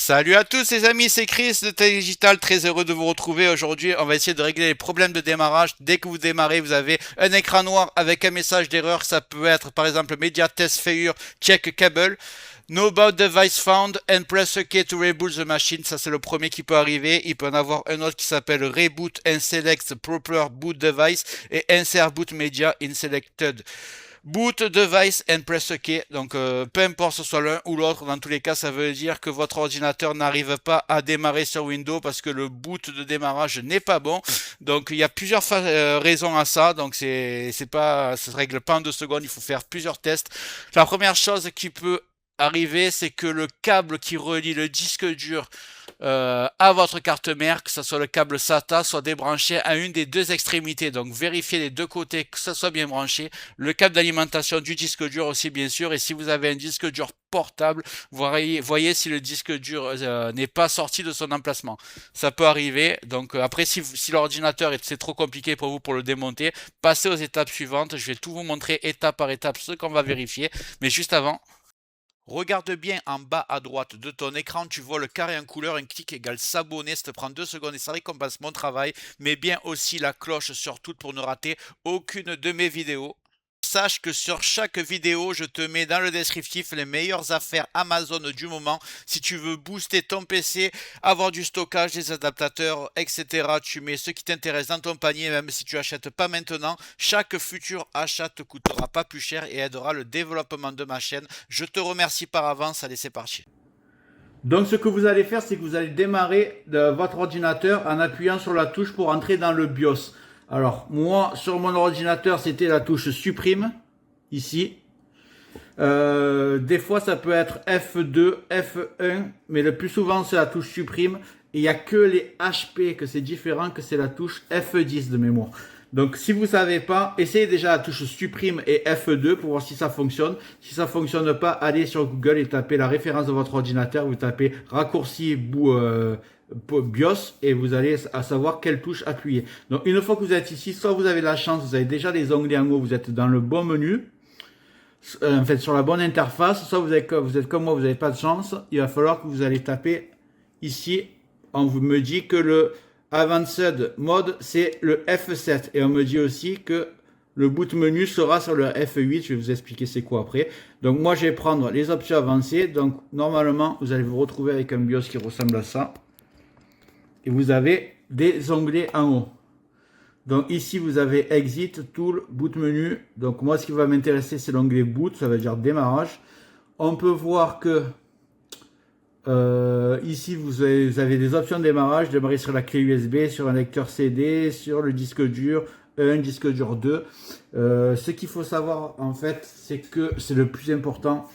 Salut à tous les amis, c'est Chris de Tech Digital, très heureux de vous retrouver aujourd'hui. On va essayer de régler les problèmes de démarrage. Dès que vous démarrez, vous avez un écran noir avec un message d'erreur. Ça peut être par exemple Media Test Failure, Check Cable. No about device found and press OK to reboot the machine. Ça c'est le premier qui peut arriver. Il peut en avoir un autre qui s'appelle Reboot and Select Proper Boot Device et Insert Boot Media in Selected. Boot device and press OK. Donc peu importe ce soit l'un ou l'autre, dans tous les cas ça veut dire que votre ordinateur n'arrive pas à démarrer sur Windows parce que le boot de démarrage n'est pas bon. Donc il y a plusieurs raisons à ça. Donc c'est pas, ça se règle pas en 2 secondes. Il faut faire plusieurs tests. La première chose qui peut arriver, c'est que le câble qui relie le disque dur à votre carte mère, que ce soit le câble SATA, soit débranché à une des deux extrémités. Donc vérifiez les deux côtés que ça soit bien branché. Le câble d'alimentation du disque dur aussi bien sûr. Et si vous avez un disque dur portable, voyez si le disque dur n'est pas sorti de son emplacement. Ça peut arriver. Donc après si l'ordinateur c'est trop compliqué pour vous pour le démonter, passez aux étapes suivantes. Je vais tout vous montrer étape par étape ce qu'on va vérifier. Mais juste avant, regarde bien en bas à droite de ton écran, tu vois le carré en couleur, un clic égale s'abonner, ça te prend 2 secondes et ça récompense mon travail, mais bien aussi la cloche sur toute pour ne rater aucune de mes vidéos. Sache que sur chaque vidéo, je te mets dans le descriptif les meilleures affaires Amazon du moment. Si tu veux booster ton PC, avoir du stockage, des adaptateurs, etc., tu mets ce qui t'intéresse dans ton panier, même si tu achètes pas maintenant. Chaque futur achat te coûtera pas plus cher et aidera le développement de ma chaîne. Je te remercie par avance. Allez, c'est parti. Donc ce que vous allez faire, c'est que vous allez démarrer votre ordinateur en appuyant sur la touche pour entrer dans le BIOS. Alors moi, sur mon ordinateur, c'était la touche supprime, ici. Des fois, ça peut être F2, F1, mais le plus souvent, c'est la touche supprime. Et il n'y a que les HP que c'est différent, que c'est la touche F10 de mémoire. Donc si vous ne savez pas, essayez déjà la touche supprime et F2 pour voir si ça fonctionne. Si ça ne fonctionne pas, allez sur Google et tapez la référence de votre ordinateur. Vous tapez raccourci BIOS et vous allez à savoir quelle touche appuyer. Donc une fois que vous êtes ici, soit vous avez la chance, vous avez déjà les onglets en haut, vous êtes dans le bon menu. En fait, sur la bonne interface, soit vous êtes comme moi, vous n'avez pas de chance, il va falloir que vous allez taper ici. On me dit que le Advanced Mode, c'est le F7. Et on me dit aussi que le boot menu sera sur le F8. Je vais vous expliquer c'est quoi après. Donc moi, je vais prendre les options avancées. Donc normalement, vous allez vous retrouver avec un BIOS qui ressemble à ça. Et vous avez des onglets en haut. Donc ici, vous avez Exit, Tool, Boot Menu. Donc moi, ce qui va m'intéresser, c'est l'onglet Boot, ça veut dire démarrage. On peut voir que ici, vous avez des options de démarrage. Démarrer sur la clé USB, sur un lecteur CD, sur le disque dur 1, disque dur 2. Ce qu'il faut savoir, en fait, c'est que c'est le plus important.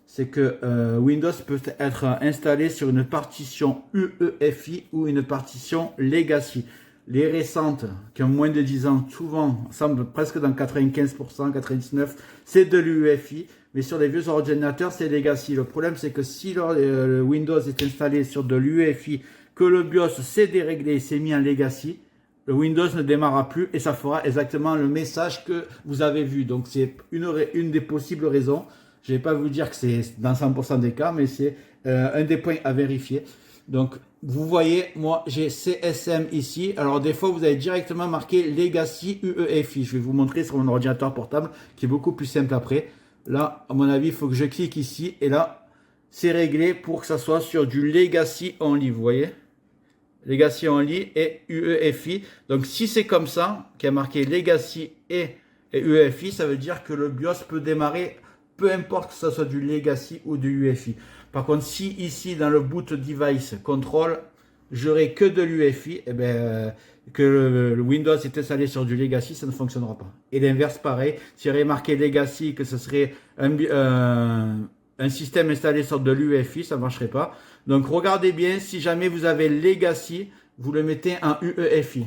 C'est que Windows peut être installé sur une partition UEFI ou une partition Legacy. Les récentes, qui ont moins de 10 ans, souvent, semblent presque dans 95%, 99%, c'est de l'UEFI. Mais sur les vieux ordinateurs, c'est Legacy. Le problème, c'est que si le Windows est installé sur de l'UEFI, que le BIOS s'est déréglé et s'est mis en Legacy, le Windows ne démarrera plus et ça fera exactement le message que vous avez vu. Donc, c'est une des possibles raisons. Je ne vais pas vous dire que c'est dans 100% des cas, mais c'est un des points à vérifier. Donc, vous voyez, moi, j'ai CSM ici. Alors, des fois, vous avez directement marqué Legacy UEFI. Je vais vous montrer sur mon ordinateur portable, qui est beaucoup plus simple après. Là, à mon avis, il faut que je clique ici. Et là, c'est réglé pour que ça soit sur du Legacy Only. Vous voyez? Legacy Only et UEFI. Donc, si c'est comme ça, qui a marqué Legacy et UEFI, ça veut dire que le BIOS peut démarrer, peu importe que ce soit du Legacy ou du UEFI. Par contre, si ici, dans le Boot Device Control, j'aurai que de l'UEFI, eh ben, que le Windows est installé sur du Legacy, ça ne fonctionnera pas. Et l'inverse, pareil. S'il y aurait marqué Legacy, que ce serait un système installé sur de l'UEFI, ça ne marcherait pas. Donc, regardez bien, si jamais vous avez Legacy, vous le mettez en UEFI.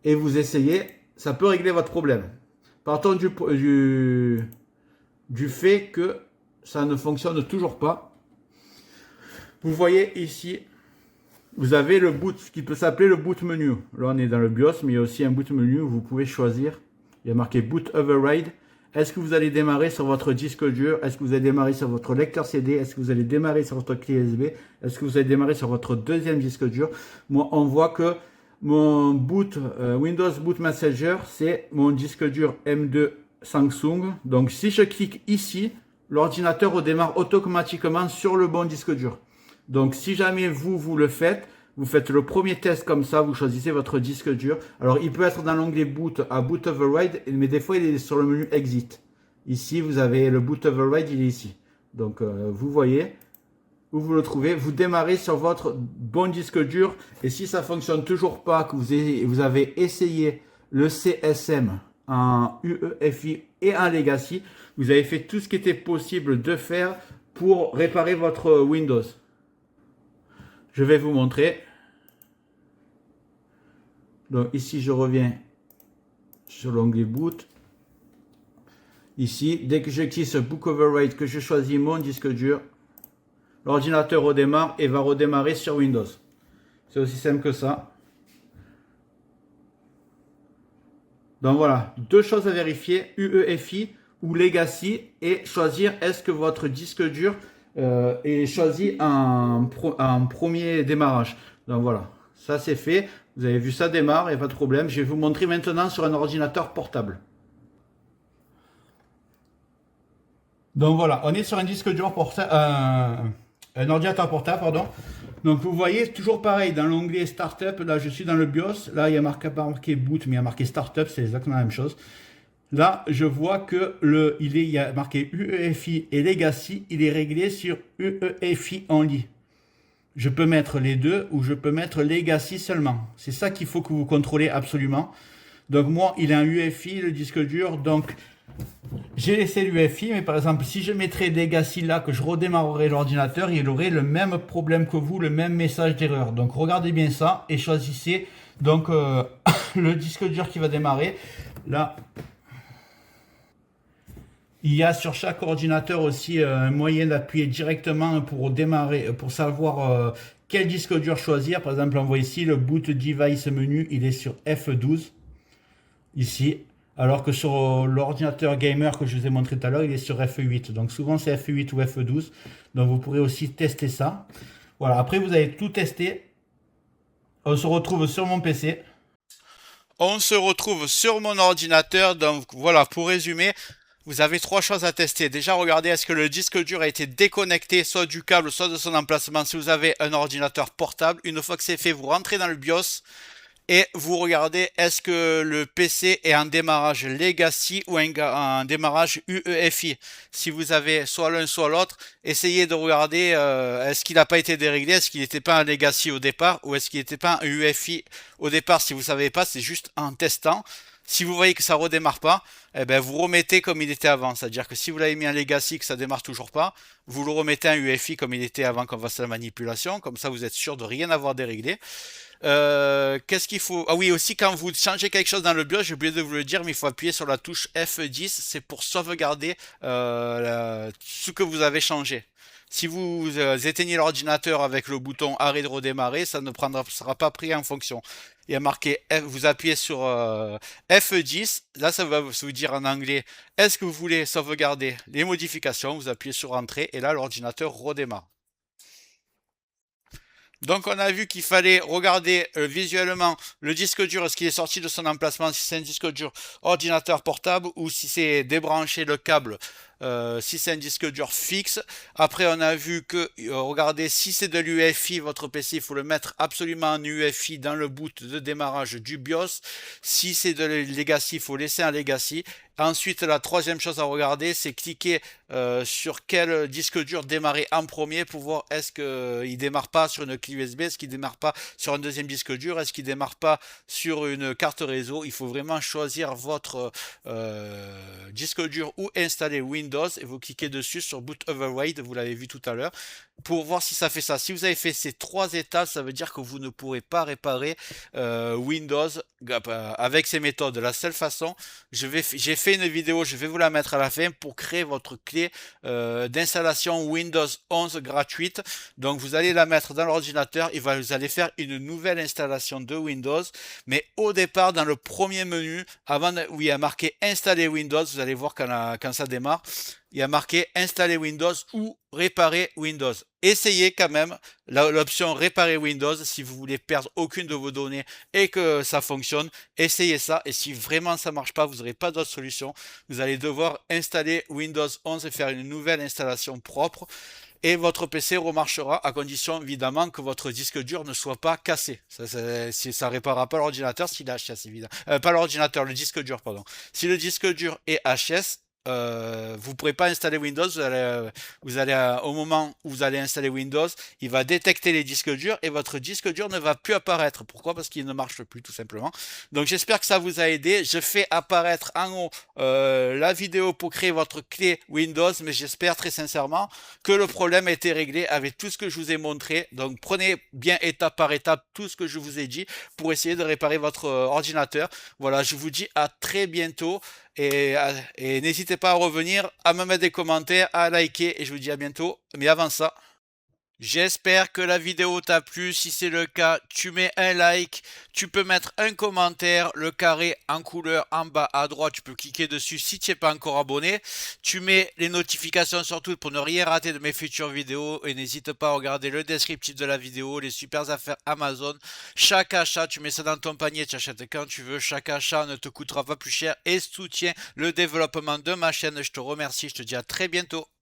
Et vous essayez, ça peut régler votre problème. Partons du fait que ça ne fonctionne toujours pas. Vous voyez ici, vous avez le boot, ce qui peut s'appeler le boot menu. Là, on est dans le BIOS, mais il y a aussi un boot menu où vous pouvez choisir. Il y a marqué Boot Override Est-ce que vous allez démarrer sur votre disque dur? Est-ce que vous allez démarrer sur votre lecteur CD? Est-ce que vous allez démarrer sur votre clé USB? Est-ce que vous allez démarrer sur votre deuxième disque dur? Moi, on voit que mon boot, Windows Boot Messenger, c'est mon disque dur M2 Samsung. Donc, si je clique ici, l'ordinateur redémarre automatiquement sur le bon disque dur. Donc, si jamais vous le faites, vous faites le premier test comme ça, vous choisissez votre disque dur. Alors, il peut être dans l'onglet Boot à Boot Override, mais des fois, il est sur le menu Exit. Ici, vous avez le Boot Override, il est ici. Donc, vous voyez où vous le trouvez. Vous démarrez sur votre bon disque dur. Et si ça ne fonctionne toujours pas, que vous avez essayé le CSM en UEFI et en Legacy, vous avez fait tout ce qui était possible de faire pour réparer votre Windows. Je vais vous montrer. Donc ici, je reviens sur l'onglet Boot. Ici, dès que je clique sur Boot Override, que je choisis mon disque dur, l'ordinateur redémarre et va redémarrer sur Windows. C'est aussi simple que ça. Donc voilà, deux choses à vérifier, UEFI ou Legacy, et choisir est-ce que votre disque dur est choisi en premier démarrage. Donc voilà, ça c'est fait. Vous avez vu, ça démarre et pas de problème. Je vais vous montrer maintenant sur un ordinateur portable. Donc voilà, on est sur un disque dur portable, un ordinateur portable, pardon. Donc vous voyez, toujours pareil, dans l'onglet Startup, là je suis dans le BIOS, là il y a marqué Boot, mais il y a marqué Startup, c'est exactement la même chose. Là, je vois que il y a marqué UEFI et Legacy, il est réglé sur UEFI Only. Je peux mettre les deux ou je peux mettre Legacy seulement. C'est ça qu'il faut que vous contrôlez absolument. Donc moi, il est en UEFI, le disque dur, donc j'ai laissé l'UEFI, mais par exemple, si je mettrais Legacy là, que je redémarrerais l'ordinateur, il aurait le même problème que vous, le même message d'erreur. Donc regardez bien ça et choisissez donc le disque dur qui va démarrer. Là, il y a sur chaque ordinateur aussi un moyen d'appuyer directement pour démarrer, pour savoir quel disque dur choisir. Par exemple, on voit ici le Boot Device menu, il est sur F12, ici. Alors que sur l'ordinateur gamer que je vous ai montré tout à l'heure, il est sur F8. Donc souvent c'est F8 ou F12. Donc vous pourrez aussi tester ça. Voilà, après vous avez tout testé. On se retrouve sur mon PC. On se retrouve sur mon ordinateur. Donc voilà, pour résumer, vous avez trois choses à tester. Déjà, regardez est-ce que le disque dur a été déconnecté, soit du câble, soit de son emplacement. Si vous avez un ordinateur portable, une fois que c'est fait, vous rentrez dans le BIOS et vous regardez est-ce que le PC est en démarrage Legacy ou en démarrage UEFI. Si vous avez soit l'un soit l'autre, essayez de regarder est-ce qu'il n'a pas été déréglé, est-ce qu'il n'était pas en Legacy au départ ou est-ce qu'il n'était pas en UEFI au départ. Si vous ne savez pas, c'est juste en testant. Si vous voyez que ça redémarre pas, eh ben vous remettez comme il était avant. C'est-à-dire que si vous l'avez mis en Legacy que ça démarre toujours pas, vous le remettez en UEFI comme il était avant qu'on fasse la manipulation. Comme ça, vous êtes sûr de rien avoir déréglé. Qu'est-ce qu'il faut? Ah oui, aussi quand vous changez quelque chose dans le BIOS, j'ai oublié de vous le dire, mais il faut appuyer sur la touche F10, c'est pour sauvegarder ce que vous avez changé. Si vous éteignez l'ordinateur avec le bouton arrêt de redémarrer, ça ne sera pas pris en fonction. Il y a marqué F, vous appuyez sur F10, là ça va vous dire en anglais, est-ce que vous voulez sauvegarder les modifications? Vous appuyez sur entrée et là l'ordinateur redémarre. Donc on a vu qu'il fallait regarder visuellement le disque dur, est-ce qu'il est sorti de son emplacement, si c'est un disque dur ordinateur portable ou si c'est débranché le câble, si c'est un disque dur fixe. Après on a vu que, regardez, si c'est de l'UEFI, votre PC, il faut le mettre absolument en UEFI dans le boot de démarrage du BIOS. Si c'est de Legacy, il faut laisser un Legacy. Ensuite, la troisième chose à regarder, c'est cliquer sur quel disque dur démarrer en premier pour voir est-ce qu'il démarre pas sur une clé USB, est-ce qu'il démarre pas sur un deuxième disque dur, est-ce qu'il démarre pas sur une carte réseau. Il faut vraiment choisir votre disque dur ou installer Windows et vous cliquez dessus sur Boot Override, vous l'avez vu tout à l'heure, pour voir si ça fait ça. Si vous avez fait ces trois étapes, ça veut dire que vous ne pourrez pas réparer Windows avec ces méthodes. La seule façon, j'ai fait une vidéo, je vais vous la mettre à la fin pour créer votre clé d'installation Windows 11 gratuite. Donc vous allez la mettre dans l'ordinateur et vous allez faire une nouvelle installation de Windows. Mais au départ, dans le premier menu, où il y a marqué installer Windows, vous allez voir quand ça démarre, il y a marqué installer Windows ou réparer Windows. Essayez quand même l'option réparer Windows si vous voulez perdre aucune de vos données et que ça fonctionne. Essayez ça et si vraiment ça marche pas, vous n'aurez pas d'autre solution. Vous allez devoir installer Windows 11 et faire une nouvelle installation propre. Et votre PC remarchera à condition évidemment que votre disque dur ne soit pas cassé. Ça réparera pas l'ordinateur s'il est HS évidemment. Pas l'ordinateur, le disque dur, pardon. Si le disque dur est HS, vous ne pourrez pas installer Windows. Au moment où vous allez installer Windows, il va détecter les disques durs et votre disque dur ne va plus apparaître. Pourquoi? Parce qu'il ne marche plus tout simplement. Donc j'espère que ça vous a aidé. Je fais apparaître en haut la vidéo pour créer votre clé Windows, mais j'espère très sincèrement que le problème a été réglé avec tout ce que je vous ai montré. Donc prenez bien étape par étape tout ce que je vous ai dit pour essayer de réparer votre ordinateur. Voilà, je vous dis à très bientôt. Et n'hésitez pas à revenir, à me mettre des commentaires, à liker et je vous dis à bientôt. Mais avant ça, j'espère que la vidéo t'a plu. Si c'est le cas, tu mets un like, tu peux mettre un commentaire, le carré en couleur en bas à droite, tu peux cliquer dessus si tu n'es pas encore abonné. Tu mets les notifications surtout pour ne rien rater de mes futures vidéos et n'hésite pas à regarder le descriptif de la vidéo, les super affaires Amazon. Chaque achat, tu mets ça dans ton panier, tu achètes quand tu veux. Chaque achat ne te coûtera pas plus cher et soutient le développement de ma chaîne. Je te remercie, je te dis à très bientôt.